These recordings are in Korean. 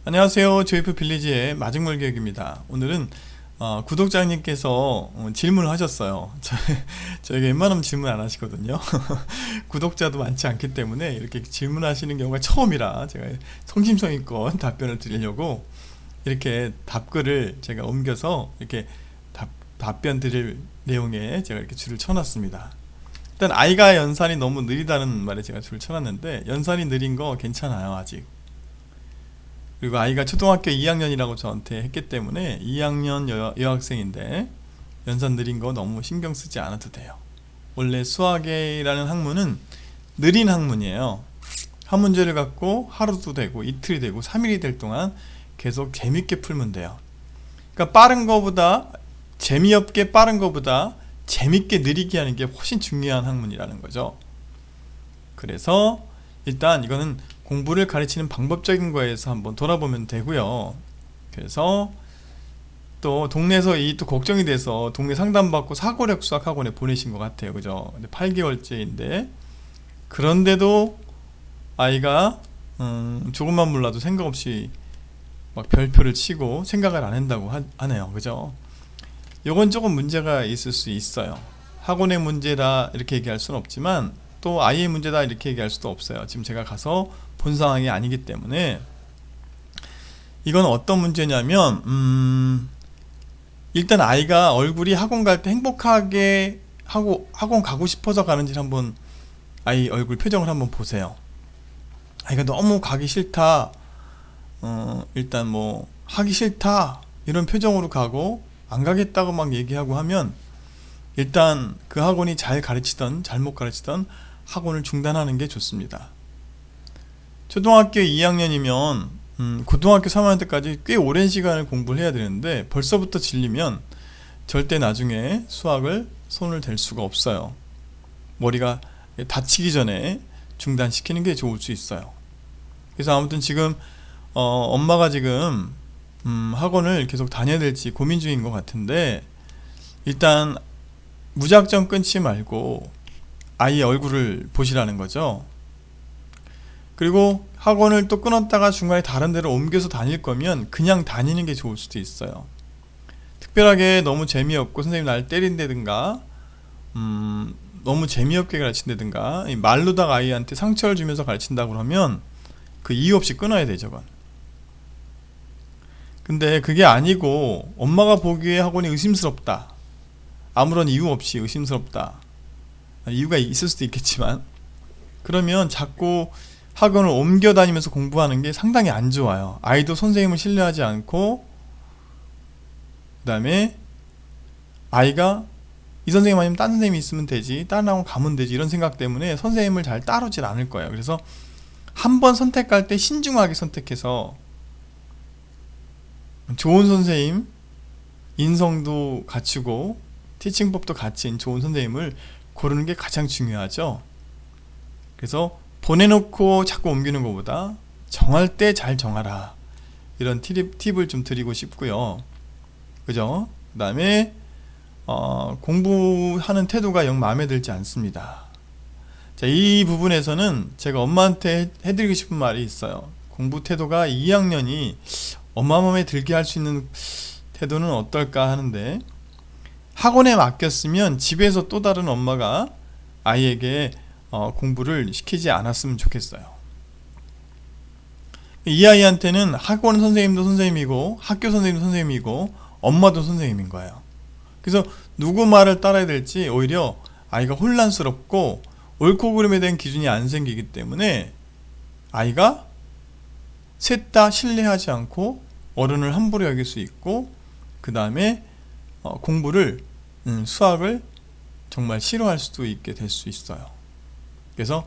안녕하세요. 조이프 빌리지의 마중물 교육입니다. 오늘은 구독자님께서 질문을 하셨어요. 저에게 웬만하면 질문 안 하시거든요. 구독자도 많지 않기 때문에 이렇게 질문하시는 경우가 처음이라 제가 성심성의껏 답변을 드리려고 이렇게 답글을 제가 옮겨서 이렇게 답변 드릴 내용에 제가 이렇게 줄을 쳐놨습니다. 일단 아이가 연산이 너무 느리다는 말에 제가 줄을 쳐놨는데, 연산이 느린 거 괜찮아요, 아직. 그리고 아이가 초등학교 2학년이라고 저한테 했기 때문에 2학년 여학생인데 연산 느린 거 너무 신경 쓰지 않아도 돼요. 원래 수학이라는 학문은 느린 학문이에요. 한 문제를 갖고 하루도 되고 이틀이 되고 3일이 될 동안 계속 재밌게 풀면 돼요. 그러니까 빠른 거보다, 재미없게 빠른 거보다 재밌게 느리게 하는 게 훨씬 중요한 학문이라는 거죠. 그래서 일단 이거는 공부를 가르치는 방법적인 거에서 한번 돌아보면 되고요. 그래서 또 동네에서 또 걱정이 돼서 동네 상담받고 사고력 수학학원에 보내신 것 같아요. 그죠? 근데 8개월째인데 그런데도 아이가 조금만 몰라도 생각 없이 막 별표를 치고 생각을 안 한다고 하네요. 그죠? 요건 조금 문제가 있을 수 있어요. 학원의 문제다 이렇게 얘기할 수는 없지만 또 아이의 문제다 이렇게 얘기할 수도 없어요. 지금 제가 가서 본 상황이 아니기 때문에. 이건 어떤 문제냐면 일단 아이가 얼굴이 학원 갈 때 행복하게 학원 가고 싶어서 가는지 한번 아이 얼굴 표정을 한번 보세요. 아이가 너무 가기 싫다, 일단 뭐 하기 싫다 이런 표정으로 가고 안 가겠다고 막 얘기하고 하면 일단 그 학원이 잘 가르치던 잘못 가르치던 학원을 중단하는 게 좋습니다. 초등학교 2학년이면 고등학교 3학년 때까지 꽤 오랜 시간을 공부를 해야 되는데 벌써부터 질리면 절대 나중에 수학을 손을 댈 수가 없어요. 머리가 다치기 전에 중단시키는 게 좋을 수 있어요. 그래서 아무튼 지금 엄마가 지금 학원을 계속 다녀야 될지 고민 중인 것 같은데, 일단 무작정 끊지 말고 아이의 얼굴을 보시라는 거죠. 그리고 학원을 또 끊었다가 중간에 다른 데로 옮겨서 다닐 거면 그냥 다니는 게 좋을 수도 있어요. 특별하게 너무 재미없고 선생님 날 때린다든가 너무 재미없게 가르친다든가 말로다가 아이한테 상처를 주면서 가르친다고 그러면 그 이유 없이 끊어야 되죠. 그건. 근데 그게 아니고 엄마가 보기에 학원이 의심스럽다, 아무런 이유 없이 의심스럽다, 이유가 있을 수도 있겠지만 그러면 자꾸 학원을 옮겨 다니면서 공부하는 게 상당히 안 좋아요. 아이도 선생님을 신뢰하지 않고, 그 다음에 아이가 이 선생님 아니면 딴 선생님이 있으면 되지, 다른 학원 가면 되지 이런 생각 때문에 선생님을 잘 따르질 않을 거예요. 그래서 한번 선택할 때 신중하게 선택해서 좋은 선생님, 인성도 갖추고 티칭법도 갖춘 좋은 선생님을 고르는 게 가장 중요하죠. 그래서 보내놓고 자꾸 옮기는 것보다 정할 때 잘 정하라, 이런 팁을 좀 드리고 싶고요. 그죠? 그 다음에 공부하는 태도가 영 마음에 들지 않습니다. 자, 이 부분에서는 제가 엄마한테 해드리고 싶은 말이 있어요. 공부 태도가 2학년이 엄마 마음에 들게 할 수 있는 태도는 어떨까 하는데, 학원에 맡겼으면 집에서 또 다른 엄마가 아이에게 공부를 시키지 않았으면 좋겠어요. 이 아이한테는 학원 선생님도 선생님이고 학교 선생님도 선생님이고 엄마도 선생님인 거예요. 그래서 누구 말을 따라야 될지 오히려 아이가 혼란스럽고 옳고 그름에 대한 기준이 안 생기기 때문에 아이가 셋 다 신뢰하지 않고 어른을 함부로 여길 수 있고, 그 다음에 공부를 수학을 정말 싫어할 수도 있게 될 수 있어요. 그래서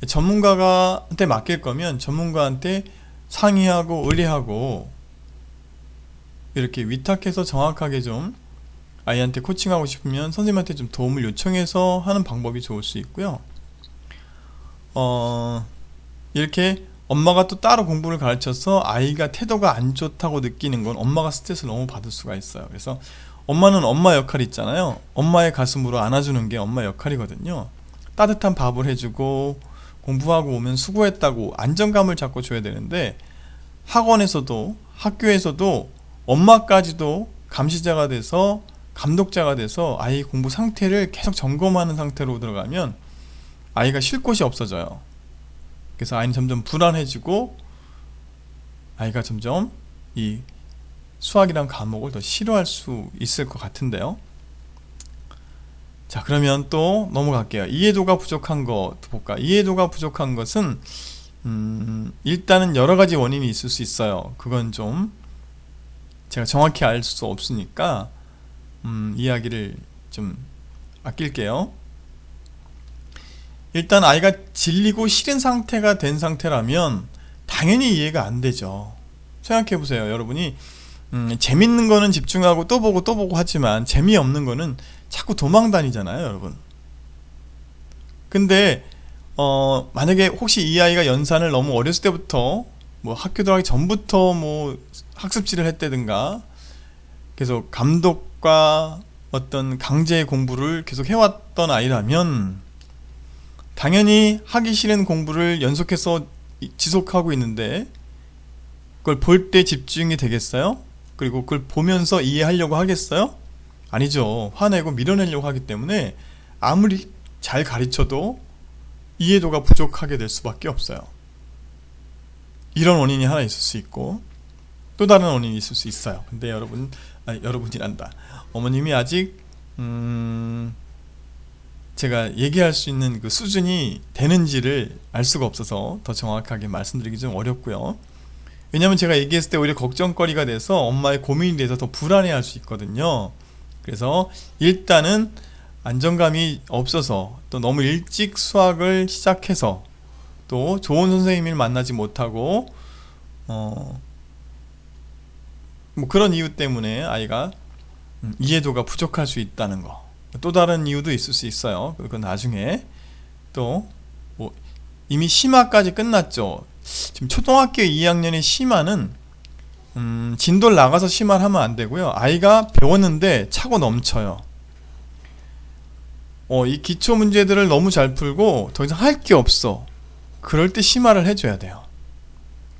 전문가한테 맡길 거면 전문가한테 상의하고 의뢰하고 이렇게 위탁해서 정확하게 좀 아이한테 코칭하고 싶으면 선생님한테 좀 도움을 요청해서 하는 방법이 좋을 수 있고요. 이렇게 엄마가 또 따로 공부를 가르쳐서 아이가 태도가 안 좋다고 느끼는 건 엄마가 스트레스를 너무 받을 수가 있어요. 그래서 엄마는 엄마 역할이 있잖아요. 엄마의 가슴으로 안아주는 게 엄마 역할이거든요. 따뜻한 밥을 해주고 공부하고 오면 수고했다고 안정감을 자꾸 줘야 되는데, 학원에서도 학교에서도 엄마까지도 감시자가 돼서 감독자가 돼서 아이 공부 상태를 계속 점검하는 상태로 들어가면 아이가 쉴 곳이 없어져요. 그래서 아이는 점점 불안해지고 아이가 점점 이 수학이란 과목을 더 싫어할 수 있을 것 같은데요. 자, 그러면 또 넘어갈게요. 이해도가 부족한 것 볼까? 이해도가 부족한 것은 일단은 여러 가지 원인이 있을 수 있어요. 그건 좀 제가 정확히 알 수 없으니까 이야기를 좀 아낄게요. 일단 아이가 질리고 싫은 상태가 된 상태라면 당연히 이해가 안 되죠. 생각해 보세요. 여러분이 재밌는 거는 집중하고 또 보고 또 보고 하지만 재미없는 거는 자꾸 도망 다니잖아요, 여러분. 근데 만약에 혹시 이 아이가 연산을 너무 어렸을 때부터 뭐 학교 들어가기 전부터 뭐 학습지를 했다든가 계속 감독과 어떤 강제 공부를 계속 해왔던 아이라면 당연히 하기 싫은 공부를 연속해서 지속하고 있는데 그걸 볼 때 집중이 되겠어요? 그리고 그걸 보면서 이해하려고 하겠어요? 아니죠. 화내고 밀어내려고 하기 때문에 아무리 잘 가르쳐도 이해도가 부족하게 될 수밖에 없어요. 이런 원인이 하나 있을 수 있고 또 다른 원인이 있을 수 있어요. 근데 여러분이란다. 어머님이 아직 제가 얘기할 수 있는 그 수준이 되는지를 알 수가 없어서 더 정확하게 말씀드리기 좀 어렵고요. 왜냐면 제가 얘기했을 때 오히려 걱정거리가 돼서 엄마의 고민이 돼서 더 불안해할 수 있거든요. 그래서 일단은 안정감이 없어서 또 너무 일찍 수학을 시작해서 또 좋은 선생님을 만나지 못하고 뭐 그런 이유 때문에 아이가 이해도가 부족할 수 있다는 거. 또 다른 이유도 있을 수 있어요. 그건 나중에 또 뭐 이미 심화까지 끝났죠. 지금 초등학교 2학년의 심화는 진도를 나가서 심화를 하면 안 되고요. 아이가 배웠는데 차고 넘쳐요. 이 기초 문제들을 너무 잘 풀고 더 이상 할 게 없어. 그럴 때 심화를 해줘야 돼요.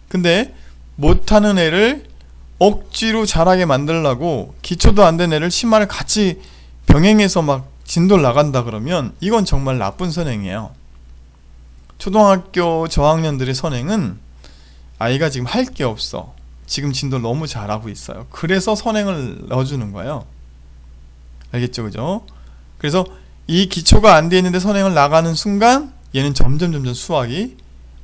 근데 못하는 애를 억지로 잘하게 만들려고 기초도 안 된 애를 심화를 같이 병행해서 막 진도를 나간다 그러면 이건 정말 나쁜 선행이에요. 초등학교 저학년들의 선행은 아이가 지금 할 게 없어. 지금 진도를 너무 잘하고 있어요. 그래서 선행을 넣어주는 거예요. 알겠죠, 그죠? 그래서 이 기초가 안 돼 있는데 선행을 나가는 순간 얘는 점점 수학이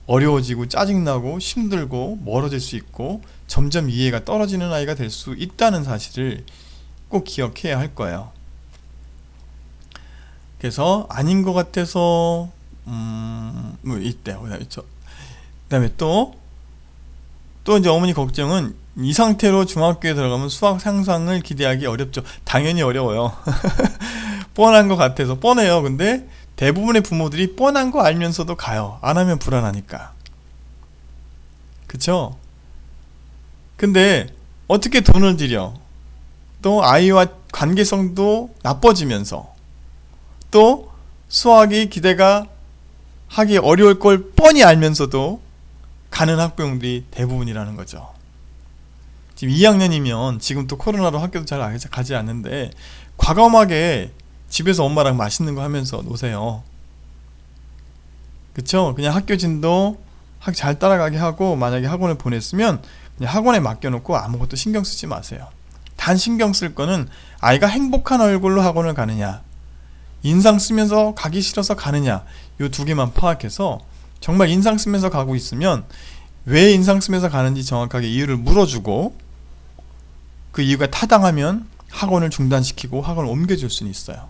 어려워지고 짜증나고 힘들고 멀어질 수 있고 점점 이해가 떨어지는 아이가 될 수 있다는 사실을 꼭 기억해야 할 거예요. 그래서 아닌 것 같아서 뭐 이때요. 그다음에 또 이제 어머니 걱정은 이 상태로 중학교에 들어가면 수학 상상을 기대하기 어렵죠. 당연히 어려워요. 뻔한 것 같아서 뻔해요. 근데 대부분의 부모들이 뻔한 거 알면서도 가요. 안 하면 불안하니까. 그쵸? 근데 어떻게 돈을 들여? 또 아이와 관계성도 나빠지면서 또 수학이 기대가 하기 어려울 걸 뻔히 알면서도 가는 학부형들이 대부분이라는 거죠. 지금 2학년이면 지금 또 코로나로 학교도 잘 가지 않는데 과감하게 집에서 엄마랑 맛있는 거 하면서 노세요. 그쵸? 그냥 학교 진도 잘 따라가게 하고 만약에 학원을 보냈으면 그냥 학원에 맡겨놓고 아무것도 신경 쓰지 마세요. 단 신경 쓸 거는 아이가 행복한 얼굴로 학원을 가느냐 인상 쓰면서 가기 싫어서 가느냐 요 두 개만 파악해서 정말 인상 쓰면서 가고 있으면 왜 인상 쓰면서 가는지 정확하게 이유를 물어주고 그 이유가 타당하면 학원을 중단시키고 학원을 옮겨줄 수는 있어요.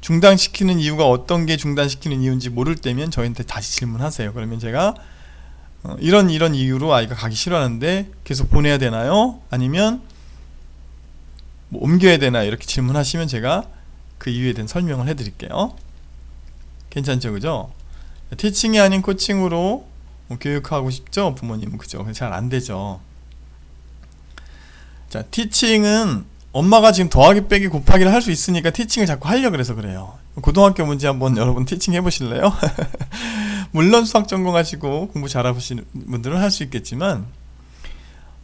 중단시키는 이유가 어떤 게 중단시키는 이유인지 모를 때면 저희한테 다시 질문하세요. 그러면 제가 이런 이유로 아이가 가기 싫어하는데 계속 보내야 되나요? 아니면 뭐 옮겨야 되나 이렇게 질문하시면 제가 그 이유에 대한 설명을 해드릴게요. 괜찮죠, 그죠? 티칭이 아닌 코칭으로 교육하고 싶죠, 부모님은. 그죠? 잘 안 되죠. 자, 티칭은 엄마가 지금 더하기 빼기 곱하기를 할 수 있으니까 티칭을 자꾸 하려고 그래서 그래요. 고등학교 문제 한번 여러분 티칭 해보실래요? 물론 수학 전공하시고 공부 잘하시는 분들은 할 수 있겠지만,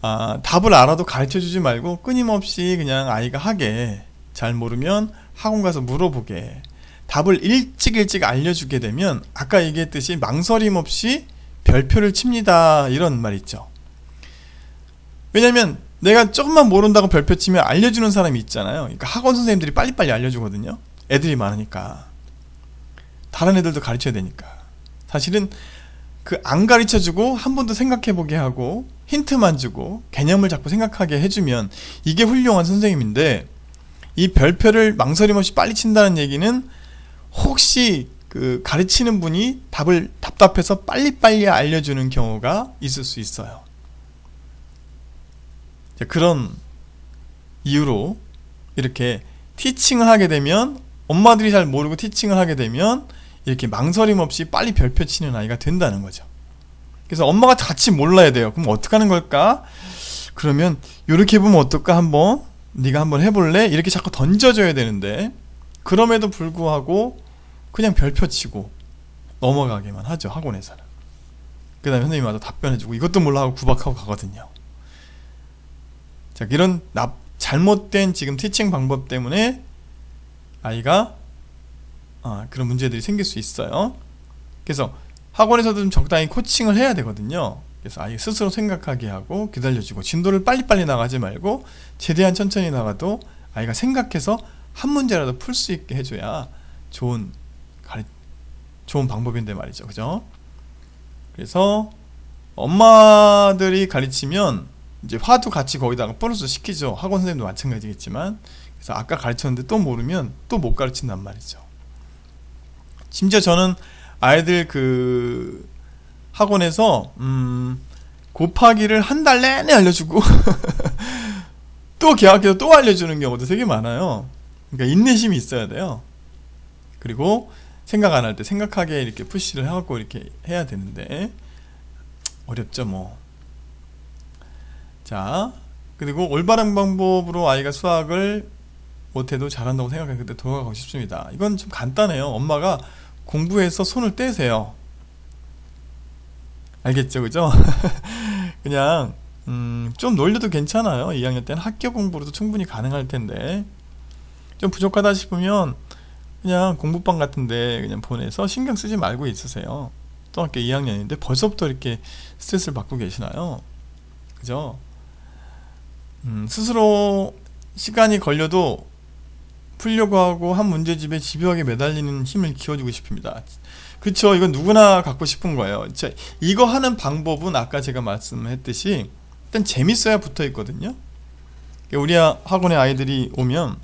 답을 알아도 가르쳐주지 말고 끊임없이 그냥 아이가 하게, 잘 모르면 학원 가서 물어보게, 답을 일찍 알려주게 되면 아까 얘기했듯이 망설임 없이 별표를 칩니다, 이런 말 있죠. 왜냐면 내가 조금만 모른다고 별표 치면 알려주는 사람이 있잖아요. 그러니까 학원 선생님들이 빨리빨리 알려주거든요. 애들이 많으니까, 다른 애들도 가르쳐야 되니까. 사실은 그 안 가르쳐주고 한 번 더 생각해보게 하고 힌트만 주고 개념을 자꾸 생각하게 해주면 이게 훌륭한 선생님인데, 이 별표를 망설임 없이 빨리 친다는 얘기는 혹시 그 가르치는 분이 답을 답답해서 빨리빨리 알려주는 경우가 있을 수 있어요. 그런 이유로 이렇게 티칭을 하게 되면, 엄마들이 잘 모르고 티칭을 하게 되면 이렇게 망설임 없이 빨리 별표 치는 아이가 된다는 거죠. 그래서 엄마가 같이 몰라야 돼요. 그럼 어떻게 하는 걸까? 그러면 이렇게 해보면 어떨까? 네가 한번 해볼래? 이렇게 자꾸 던져줘야 되는데, 그럼에도 불구하고 그냥 별표 치고 넘어가게만 하죠, 학원에서는. 그 다음에 선생님이 와서 답변해주고 이것도 몰라 하고 구박하고 가거든요. 자, 이런 잘못된 지금 티칭 방법 때문에 아이가 그런 문제들이 생길 수 있어요. 그래서 학원에서도 좀 적당히 코칭을 해야 되거든요. 그래서 아이 스스로 생각하게 하고 기다려주고, 진도를 빨리빨리 나가지 말고 최대한 천천히 나가도 아이가 생각해서 한 문제라도 풀 수 있게 해줘야 좋은 방법인데 말이죠. 그죠? 그래서 엄마들이 가르치면 이제 화도 같이 거기다가 플러스 시키죠. 학원 선생님도 마찬가지겠지만. 그래서 아까 가르쳤는데 또 모르면 또 못 가르친단 말이죠. 심지어 저는 아이들 그 학원에서 곱하기를 한 달 내내 알려주고 또 개학해서 또 알려주는 경우도 되게 많아요. 그러니까 인내심이 있어야 돼요. 그리고 생각 안 할 때 생각하게 이렇게 푸시를 하고 이렇게 해야 되는데 어렵죠 뭐. 자, 그리고 올바른 방법으로 아이가 수학을 못해도 잘한다고 생각하면 그때 돌아가고 싶습니다. 이건 좀 간단해요. 엄마가 공부해서 손을 떼세요. 알겠죠, 그죠? 그냥 좀 놀려도 괜찮아요. 2학년 때는 학교 공부로도 충분히 가능할 텐데, 좀 부족하다 싶으면 그냥 공부방 같은데 그냥 보내서 신경 쓰지 말고 있으세요. 중학교 2학년인데 벌써부터 이렇게 스트레스를 받고 계시나요? 그죠? 스스로 시간이 걸려도 풀려고 하고 한 문제집에 집요하게 매달리는 힘을 키워주고 싶습니다. 그쵸, 이건 누구나 갖고 싶은 거예요. 이거 하는 방법은 아까 제가 말씀했듯이 일단 재밌어야 붙어 있거든요. 우리 학원에 아이들이 오면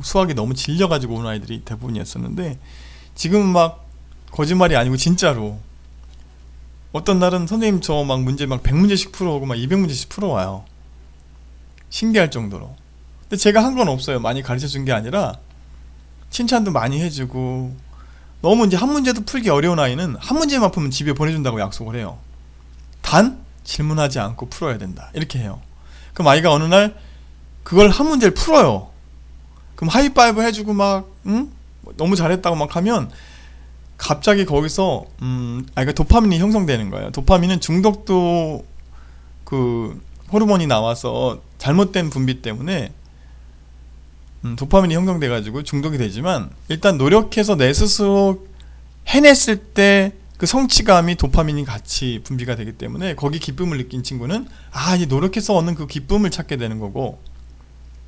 수학이 너무 질려가지고 오는 아이들이 대부분이었었는데, 지금은 막 거짓말이 아니고 진짜로 어떤 날은 선생님 저 막 문제 막 100문제씩 풀어오고 막 200문제씩 풀어와요. 신기할 정도로. 근데 제가 한 건 없어요. 많이 가르쳐 준 게 아니라 칭찬도 많이 해주고, 너무 이제 한 문제도 풀기 어려운 아이는 한 문제만 풀면 집에 보내준다고 약속을 해요. 단 질문하지 않고 풀어야 된다, 이렇게 해요. 그럼 아이가 어느 날 그걸 한 문제를 풀어요. 그럼 하이파이브 해주고 막 너무 잘했다고 막 하면 갑자기 거기서 아이가 도파민이 형성되는 거예요. 도파민은 중독도 그 호르몬이 나와서 잘못된 분비 때문에 도파민이 형성돼 가지고 중독이 되지만, 일단 노력해서 내 스스로 해냈을 때 그 성취감이 도파민이 같이 분비가 되기 때문에 거기 기쁨을 느낀 친구는 이 노력해서 얻는 그 기쁨을 찾게 되는 거고,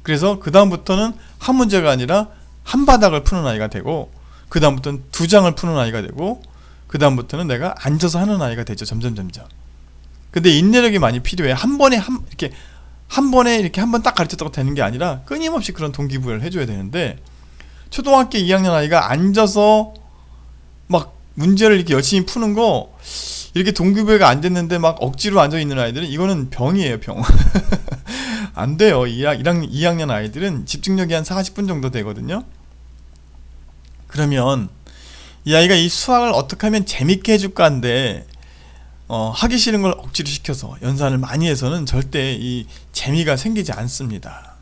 그래서 그 다음부터는 한 문제가 아니라 한 바닥을 푸는 아이가 되고, 그 다음부터는 2장을 푸는 아이가 되고, 그 다음부터는 내가 앉아서 하는 아이가 되죠. 점점. 근데 인내력이 많이 필요해. 한 번에 이렇게 한 번 딱 가르쳤다고 되는 게 아니라 끊임없이 그런 동기부여를 해줘야 되는데, 초등학교 2학년 아이가 앉아서 막 문제를 이렇게 열심히 푸는 거, 이렇게 동기부여가 안 됐는데 막 억지로 앉아있는 아이들은 이거는 병이에요, 병. 안 돼요. 2학년 아이들은 집중력이 한 40분 정도 되거든요. 그러면 이 아이가 이 수학을 어떻게 하면 재밌게 해줄까 한데, 하기 싫은 걸 억지로 시켜서 연산을 많이 해서는 절대 이 재미가 생기지 않습니다.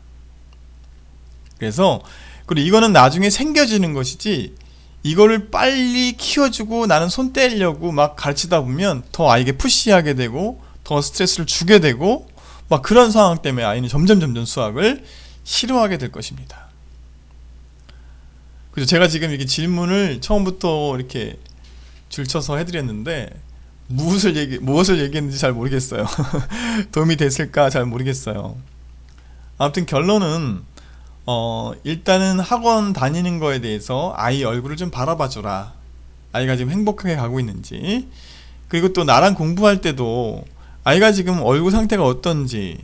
그래서, 그리고 이거는 나중에 생겨지는 것이지, 이거를 빨리 키워주고 나는 손 떼려고 막 가르치다 보면 더 아이에게 푸시하게 되고 더 스트레스를 주게 되고 막 그런 상황 때문에 아이는 점점 수학을 싫어하게 될 것입니다. 그죠? 제가 지금 이렇게 질문을 처음부터 이렇게 줄쳐서 해드렸는데 무엇을 얘기했는지 잘 모르겠어요. 도움이 됐을까 잘 모르겠어요. 아무튼 결론은 일단은 학원 다니는 거에 대해서 아이 얼굴을 좀 바라봐줘라. 아이가 지금 행복하게 가고 있는지, 그리고 또 나랑 공부할 때도 아이가 지금 얼굴 상태가 어떤지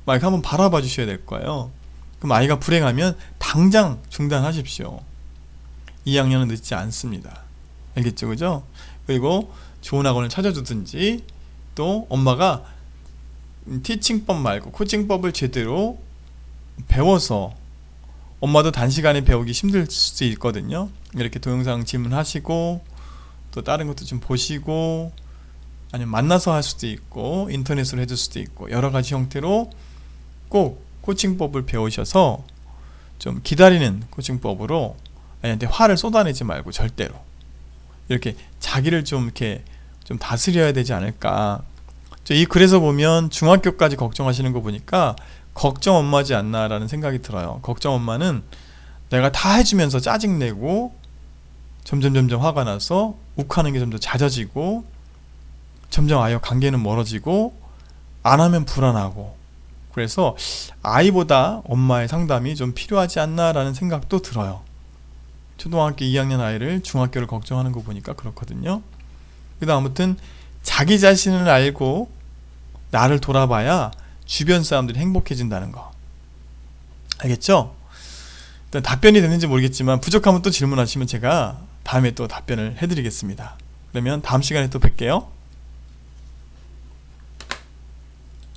막 이렇게 한번 바라봐 주셔야 될 거예요. 그럼 아이가 불행하면 당장 중단하십시오. 2학년은 늦지 않습니다. 알겠죠? 그죠? 그리고 좋은 학원을 찾아주든지, 또 엄마가 티칭법 말고 코칭법을 제대로 배워서, 엄마도 단시간에 배우기 힘들 수도 있거든요. 이렇게 동영상 질문하시고 또 다른 것도 좀 보시고, 아니면 만나서 할 수도 있고 인터넷으로 해줄 수도 있고, 여러 가지 형태로 꼭 코칭법을 배우셔서 좀 기다리는 코칭법으로 아이한테 화를 쏟아내지 말고 절대로 이렇게 자기를 좀 이렇게 좀 다스려야 되지 않을까. 이 글에서 보면 중학교까지 걱정하시는 거 보니까 걱정 엄마지 않나 라는 생각이 들어요. 걱정 엄마는 내가 다 해주면서 짜증내고 점점 화가 나서 욱하는 게 좀 더 잦아지고 점점 아이와 관계는 멀어지고 안 하면 불안하고, 그래서 아이보다 엄마의 상담이 좀 필요하지 않나 라는 생각도 들어요. 초등학교 2학년 아이를 중학교를 걱정하는 거 보니까 그렇거든요. 그래서 아무튼 자기 자신을 알고 나를 돌아봐야 주변 사람들이 행복해진다는 거. 알겠죠? 일단 답변이 됐는지 모르겠지만 부족하면 또 질문하시면 제가 다음에 또 답변을 해드리겠습니다. 그러면 다음 시간에 또 뵐게요.